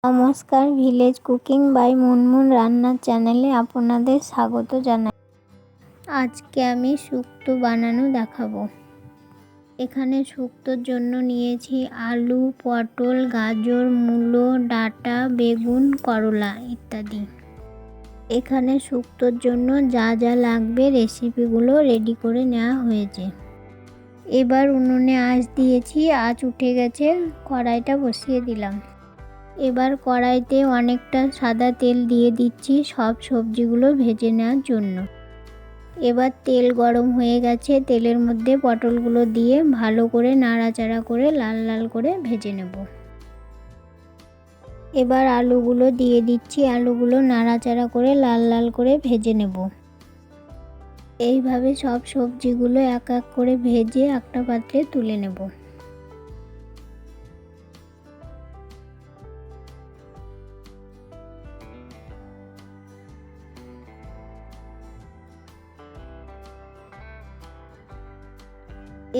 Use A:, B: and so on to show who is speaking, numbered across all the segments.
A: নমস্কার, village cooking by Munmun রান্নার চ্যানেলে আপনাদের স্বাগত জানাই। আজকে আমি শুক্তো বানানো দেখাবো। এখানে শুক্তোর জন্য নিয়েছি আলু, পটল, গাজর, মূলো, ডাঁটা, বেগুন, করলা ইত্যাদি। এখানে শুক্তোর জন্য যা যা লাগবে রেসিপিগুলো রেডি করে নেওয়া হয়েছে। এবার উনুনে আঁচ দিয়েছি, আঁচ উঠে গেছে, কড়াইটা বসিয়ে দিলাম। এবার কড়াইতে অনেকটা সাদা তেল দিয়ে দিচ্ছি সব সবজিগুলো ভেজে নেওয়ার জন্য। এবার তেল গরম হয়ে গেছে, তেলের মধ্যে পটলগুলো দিয়ে ভালো করে নাড়াচাড়া করে লাল লাল করে ভেজে নেব। এবার আলুগুলো দিয়ে দিচ্ছি, আলুগুলো নাড়াচাড়া করে লাল লাল করে ভেজে নেব। এইভাবে সব সবজিগুলো এক এক করে ভেজে একটা পাত্রে তুলে নেব।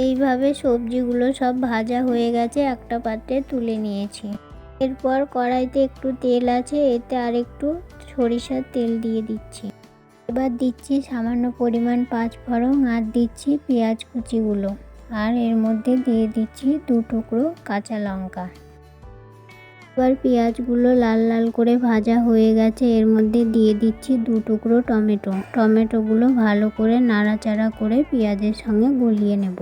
A: এইভাবে সবজিগুলো সব ভাজা হয়ে গেছে, একটা পাত্রে তুলে নিয়েছি। এরপর কড়াইতে একটু তেল আছে, এতে আর একটু সরিষার তেল দিয়ে দিচ্ছি। এবার দিচ্ছি সামান্য পরিমাণ পাঁচফোড়ন আর দিচ্ছি পেঁয়াজ কুচিগুলো, আর এর মধ্যে দিয়ে দিচ্ছি 2 টুকরো কাঁচা লঙ্কা। এবার পেঁয়াজগুলো লাল লাল করে ভাজা হয়ে গেছে, এর মধ্যে দিয়ে দিচ্ছি 2 টুকরো টমেটো। টমেটোগুলো ভালো করে নাড়াচাড়া করে পেঁয়াজের সঙ্গে গলিয়ে নেব।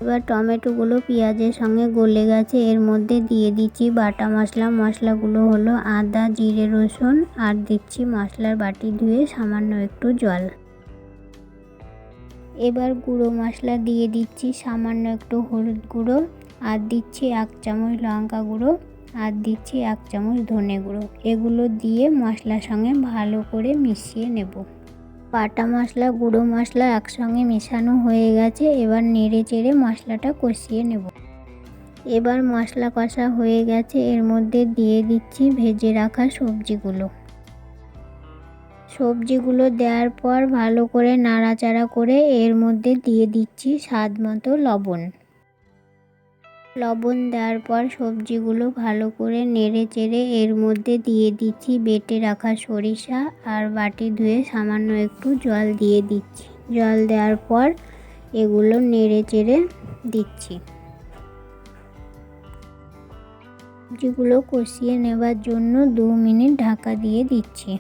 A: এবার টমেটোগুলো পেঁয়াজের সঙ্গে গলে গেছে, এর মধ্যে দিয়ে দিচ্ছি বাটা মশলা। মশলাগুলো হলো আদা, জিরে, রসুন, আর দিচ্ছি মশলার বাটি ধুয়ে সামান্য একটু জল। এবার গুঁড়ো মশলা দিয়ে দিচ্ছি সামান্য একটু হলুদ গুঁড়ো, আর দিচ্ছি 1 চামচ লঙ্কা গুঁড়ো, আর দিচ্ছি 1 চামচ ধনে গুঁড়ো। এগুলো দিয়ে মশলার সঙ্গে ভালো করে মিশিয়ে নেব। বাটা মশলা, গুঁড়ো মশলা একসঙ্গে মেশানো হয়ে গেছে, এবার নেড়ে চেড়ে মশলাটা কষিয়ে নেব। এবার মশলা কষা হয়ে গেছে, এর মধ্যে দিয়ে দিচ্ছি ভেজে রাখা সবজিগুলো দেওয়ার পর ভালো করে নাড়াচাড়া করে এর মধ্যে দিয়ে দিচ্ছি স্বাদ মতো লবণ। লবণ দেওয়ার পর সবজিগুলো ভালো করে নেড়ে চেড়ে এর মধ্যে দিয়ে দিচ্ছি বেটে রাখা সরিষা, আর বাটি ধুয়ে সামান্য একটু জল দিয়ে দিচ্ছি। জল দেওয়ার পর এগুলো নেড়ে চেড়ে দিচ্ছি। সবজিগুলো কষিয়ে নেবার জন্য 2 মিনিট ঢাকা দিয়ে দিচ্ছি।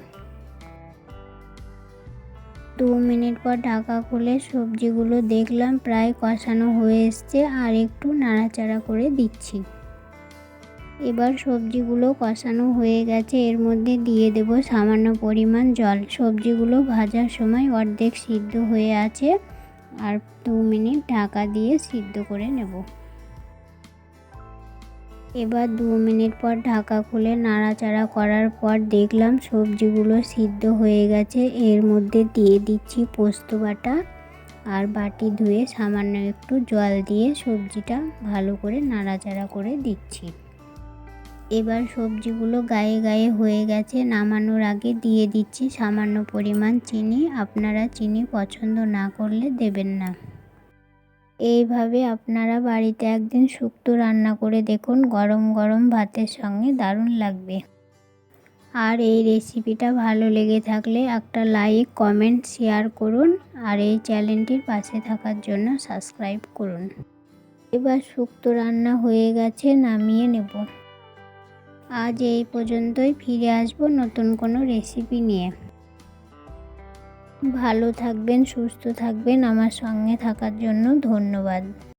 A: 2 মিনিট পর ঢাকা খুলে সবজিগুলো দেখলাম প্রায় কষানো হয়ে এসছে, আর একটু নাড়াচাড়া করে দিচ্ছি। এবার সবজিগুলো কষানো হয়ে গেছে, এর মধ্যে দিয়ে দেব সামান্য পরিমাণ জল। সবজিগুলো ভাজার সময় অর্ধেক সিদ্ধ হয়ে আছে, আর 2 মিনিট ঢাকা দিয়ে সিদ্ধ করে নেব। এবার 2 মিনিট পর ঢাকা খুলে নাড়াচাড়া করার পর দেখলাম সবজিগুলো সিদ্ধ হয়ে গেছে, এর মধ্যে দিয়ে দিচ্ছি পোস্ত বাটা, আর বাটি ধুয়ে সামান্য একটু জল দিয়ে সবজিটা ভালো করে নাড়াচাড়া করে দিচ্ছি। এবার সবজিগুলো গায়ে গায়ে হয়ে গেছে, নামানোর আগে দিয়ে দিচ্ছি সামান্য পরিমাণ চিনি। আপনারা চিনি পছন্দ না করলে দেবেন না। এইভাবে আপনারা বাড়িতে একদিন শুক্তো রান্না করে দেখুন, গরম গরম ভাতের সঙ্গে দারুণ লাগবে। আর এই রেসিপিটা ভালো লেগে থাকলে একটা লাইক, কমেন্ট, শেয়ার করুন, আর এই চ্যানেলটির পাশে থাকার জন্য সাবস্ক্রাইব করুন। এবার শুক্তো রান্না হয়ে গেছে, নামিয়ে নেব। আজ এই পর্যন্তই, ফিরে আসবো নতুন কোনো রেসিপি নিয়ে। ভালো থাকবেন, সুস্থ থাকবেন, আমার সঙ্গে থাকার জন্য ধন্যবাদ।